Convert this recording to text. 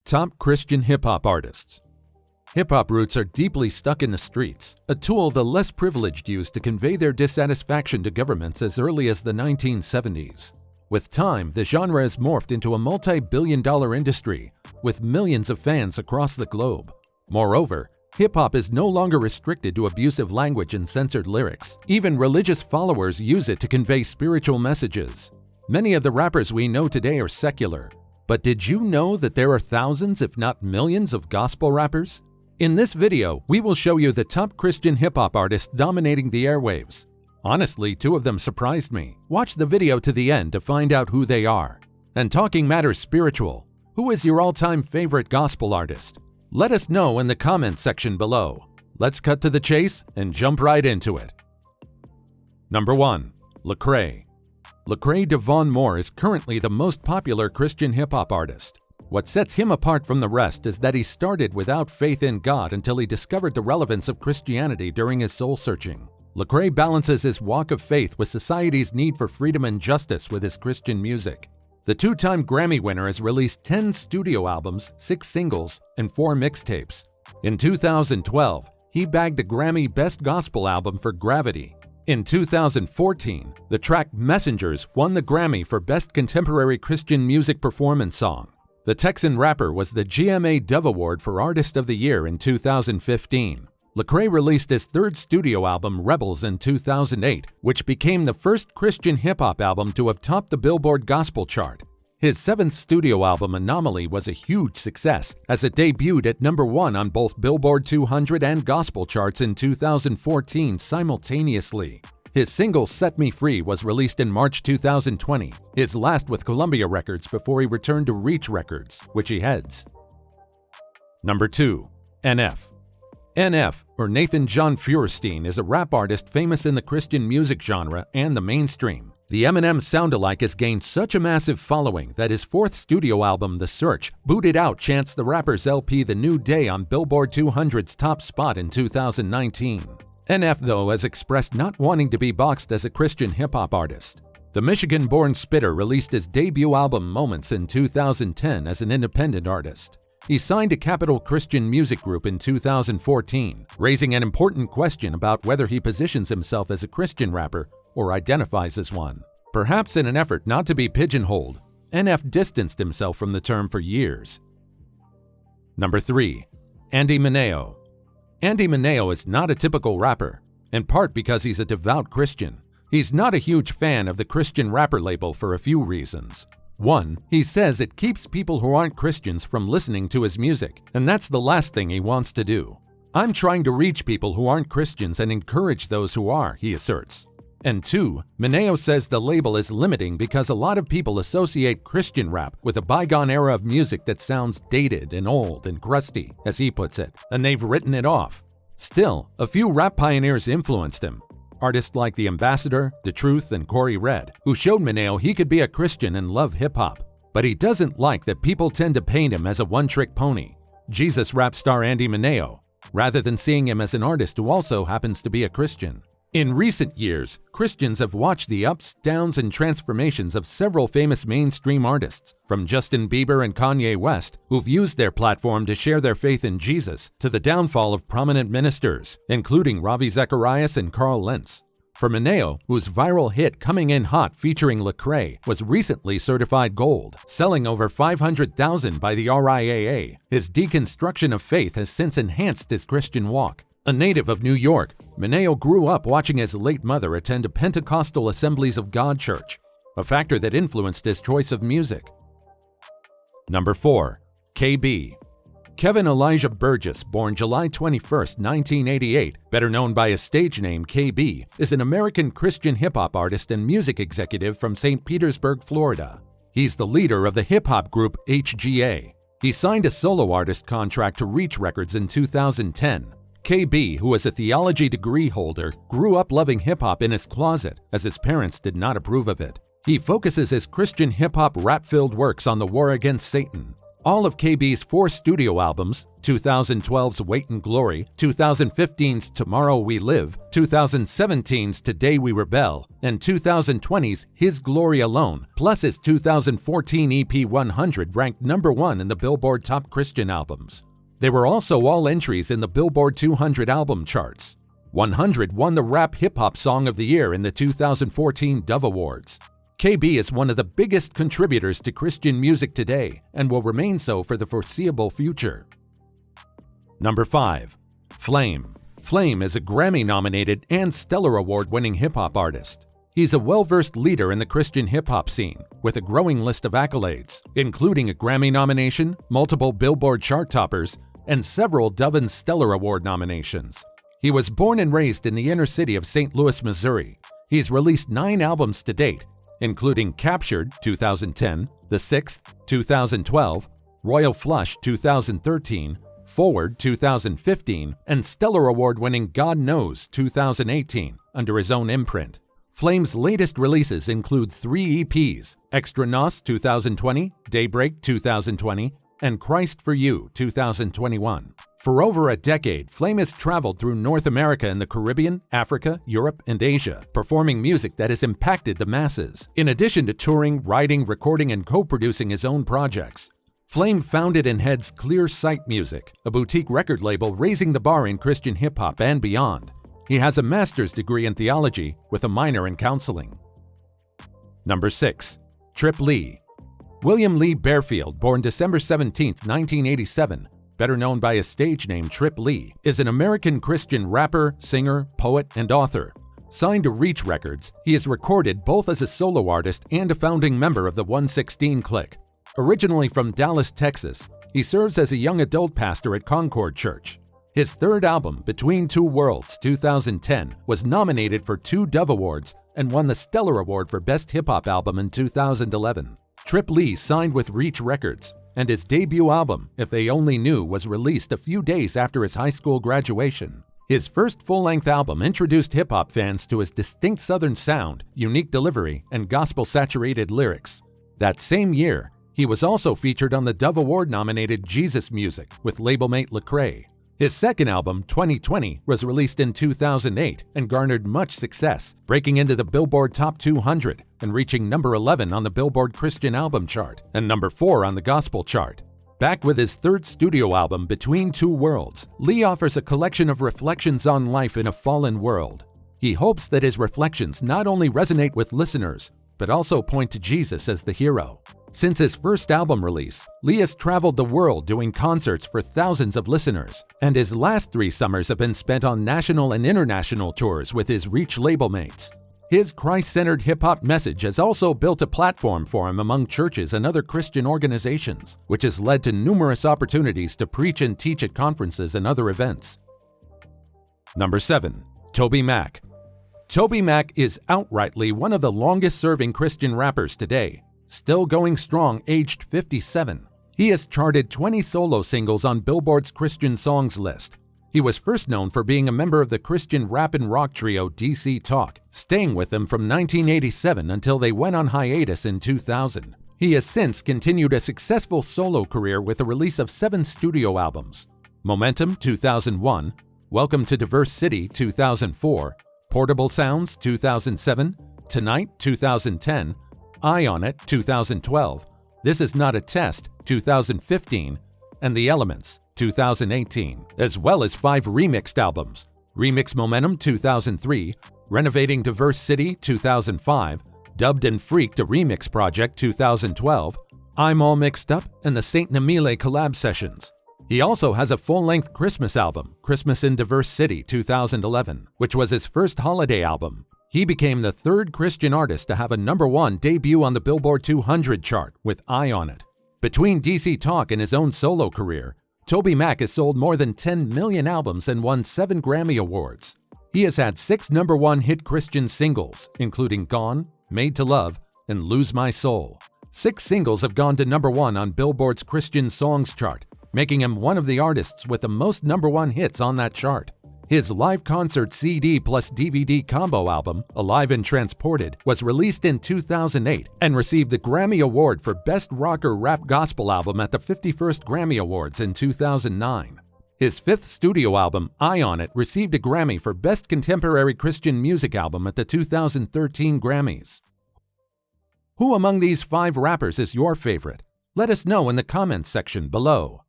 Top Christian hip-hop artists. Hip-hop roots are deeply stuck in the streets, a tool the less privileged used to convey their dissatisfaction to governments as early as the 1970s. With time, the genre has morphed into a multi-billion-dollar industry, with millions of fans across the globe. Moreover, hip-hop is no longer restricted to abusive language and censored lyrics. Even religious followers use it to convey spiritual messages. Many of the rappers we know today are secular. But did you know that there are thousands, if not millions, of gospel rappers? In this video, we will show you the top Christian hip-hop artists dominating the airwaves. Honestly, 2 of them surprised me. Watch the video to the end to find out who they are. And talking matters spiritual, who is your all-time favorite gospel artist? Let us know in the comment section below. Let's cut to the chase and jump right into it. Number 1. Lecrae. Lecrae Devaughn Moore is currently the most popular Christian hip-hop artist. What sets him apart from the rest is that he started without faith in God until he discovered the relevance of Christianity during his soul-searching. Lecrae balances his walk of faith with society's need for freedom and justice with his Christian music. The 2-time Grammy winner has released 10 studio albums, 6 singles, and 4 mixtapes. In 2012, he bagged the Grammy Best Gospel Album for Gravity. In 2014, the track Messengers won the Grammy for Best Contemporary Christian Music Performance Song. The Texan rapper was the GMA Dove Award for Artist of the Year in 2015. Lecrae released his 3rd studio album, Rebels, in 2008, which became the first Christian hip-hop album to have topped the Billboard Gospel chart. His 7th studio album, Anomaly, was a huge success, as it debuted at number 1 on both Billboard 200 and Gospel charts in 2014 simultaneously. His single, Set Me Free, was released in March 2020, his last with Columbia Records before he returned to Reach Records, which he heads. Number 2. NF. NF, or Nathan John Feuerstein, is a rap artist famous in the Christian music genre and the mainstream. The Eminem sound-alike has gained such a massive following that his 4th studio album, The Search, booted out Chance the Rapper's LP The New Day on Billboard 200's top spot in 2019. NF, though, has expressed not wanting to be boxed as a Christian hip-hop artist. The Michigan-born spitter released his debut album Moments in 2010 as an independent artist. He signed to Capital Christian Music Group in 2014, raising an important question about whether he positions himself as a Christian rapper or identifies as one. Perhaps in an effort not to be pigeonholed, NF distanced himself from the term for years. Number 3. Mineo. Mineo is not a typical rapper, in part because he's a devout Christian. He's not a huge fan of the Christian rapper label for a few reasons. 1. He says it keeps people who aren't Christians from listening to his music, and that's the last thing he wants to do. I'm trying to reach people who aren't Christians and encourage those who are, he asserts. And 2. Mineo says the label is limiting because a lot of people associate Christian rap with a bygone era of music that sounds dated and old and crusty, as he puts it, and they've written it off. Still, a few rap pioneers influenced him. Artists like The Ambassador, The Truth, and Corey Red, who showed Mineo he could be a Christian and love hip-hop. But he doesn't like that people tend to paint him as a one-trick pony, Jesus rap star Mineo, rather than seeing him as an artist who also happens to be a Christian. In recent years, Christians have watched the ups, downs, and transformations of several famous mainstream artists, from Justin Bieber and Kanye West, who've used their platform to share their faith in Jesus, to the downfall of prominent ministers, including Ravi Zacharias and Carl Lentz. For Mineo, whose viral hit Coming In Hot featuring Lecrae was recently certified gold, selling over 500,000 by the RIAA, his deconstruction of faith has since enhanced his Christian walk. A native of New York, Mineo grew up watching his late mother attend a Pentecostal Assemblies of God church, a factor that influenced his choice of music. Number 4. KB. Kevin Elijah Burgess, born July 21, 1988, better known by his stage name KB, is an American Christian hip-hop artist and music executive from St. Petersburg, Florida. He's the leader of the hip-hop group HGA. He signed a solo artist contract to Reach Records in 2010. KB, who is a theology degree holder, grew up loving hip-hop in his closet, as his parents did not approve of it. He focuses his Christian hip-hop rap-filled works on the war against Satan. All of KB's 4 studio albums, 2012's Weight and Glory, 2015's Tomorrow We Live, 2017's Today We Rebel, and 2020's His Glory Alone, plus his 2014 EP 100 ranked number 1 in the Billboard Top Christian Albums. They were also all entries in the Billboard 200 album charts. 100 won the Rap Hip Hop Song of the Year in the 2014 Dove Awards. KB is one of the biggest contributors to Christian music today and will remain so for the foreseeable future. Number 5. Flame. Flame is a Grammy-nominated and Stellar Award-winning hip-hop artist. He's a well-versed leader in the Christian hip-hop scene, with a growing list of accolades, including a Grammy nomination, multiple Billboard chart toppers, and several Dove and Stellar Award nominations. He was born and raised in the inner city of St. Louis, Missouri. He's released 9 albums to date, including Captured 2010, The Sixth 2012, Royal Flush 2013, Forward 2015, and Stellar Award-winning God Knows 2018 under his own imprint. Flame's latest releases include 3 EPs, Extra Nos 2020, Daybreak 2020, and Christ for You 2021. For over a decade, Flame has traveled through North America and the Caribbean, Africa, Europe, and Asia, performing music that has impacted the masses. In addition to touring, writing, recording, and co-producing his own projects, Flame founded and heads Clear Sight Music, a boutique record label raising the bar in Christian hip-hop and beyond. He has a master's degree in theology with a minor in counseling. Number 6. Trip Lee. William Lee Barefield, born December 17, 1987, better known by his stage name Trip Lee, is an American Christian rapper, singer, poet, and author. Signed to Reach Records, he is recorded both as a solo artist and a founding member of the 116 Clique. Originally from Dallas, Texas, he serves as a young adult pastor at Concord Church. His third album, Between Two Worlds 2010, was nominated for 2 Dove Awards and won the Stellar Award for Best Hip Hop Album in 2011. Trip Lee signed with Reach Records, and his debut album, If They Only Knew, was released a few days after his high school graduation. His first full-length album introduced hip-hop fans to his distinct Southern sound, unique delivery, and gospel-saturated lyrics. That same year, he was also featured on the Dove Award-nominated Jesus Music with labelmate Lecrae. His second album, 2020, was released in 2008 and garnered much success, breaking into the Billboard Top 200 and reaching number 11 on the Billboard Christian Album chart and number 4 on the Gospel chart. Back with his third studio album, Between Two Worlds, Lee offers a collection of reflections on life in a fallen world. He hopes that his reflections not only resonate with listeners, but also point to Jesus as the hero. Since his first album release, Lee has traveled the world doing concerts for thousands of listeners, and his last 3 summers have been spent on national and international tours with his Reach label mates. His Christ-centered hip-hop message has also built a platform for him among churches and other Christian organizations, which has led to numerous opportunities to preach and teach at conferences and other events. Number 7. TobyMac. TobyMac is outrightly one of the longest-serving Christian rappers today. Still going strong, aged 57. He has charted 20 solo singles on Billboard's Christian Songs list. He was first known for being a member of the Christian rap and rock trio DC Talk, staying with them from 1987 until they went on hiatus in 2000. He has since continued a successful solo career with the release of 7 studio albums: Momentum 2001, Welcome to Diverse City 2004, Portable Sounds 2007, Tonight 2010, Eye on It 2012, This Is Not a Test 2015, and The Elements 2018, as well as 5 remixed albums: Remix Momentum 2003, Renovating Diverse City 2005, Dubbed and Freaked, a Remix Project 2012, I'm All Mixed Up, and the Saint Namile collab sessions. He also has a full-length Christmas album, Christmas in Diverse City 2011, which was his first holiday album. He became the 3rd Christian artist to have a number 1 debut on the Billboard 200 chart with Eye on It. Between DC Talk and his own solo career, TobyMac has sold more than 10 million albums and won 7 Grammy Awards. He has had 6 number 1 hit Christian singles, including Gone, Made to Love, and Lose My Soul. 6 singles have gone to number 1 on Billboard's Christian Songs chart, making him one of the artists with the most number 1 hits on that chart. His live concert CD plus DVD combo album, Alive and Transported, was released in 2008 and received the Grammy Award for Best Rock or Rap Gospel Album at the 51st Grammy Awards in 2009. His fifth studio album, Eye on It, received a Grammy for Best Contemporary Christian Music Album at the 2013 Grammys. Who among these 5 rappers is your favorite? Let us know in the comments section below.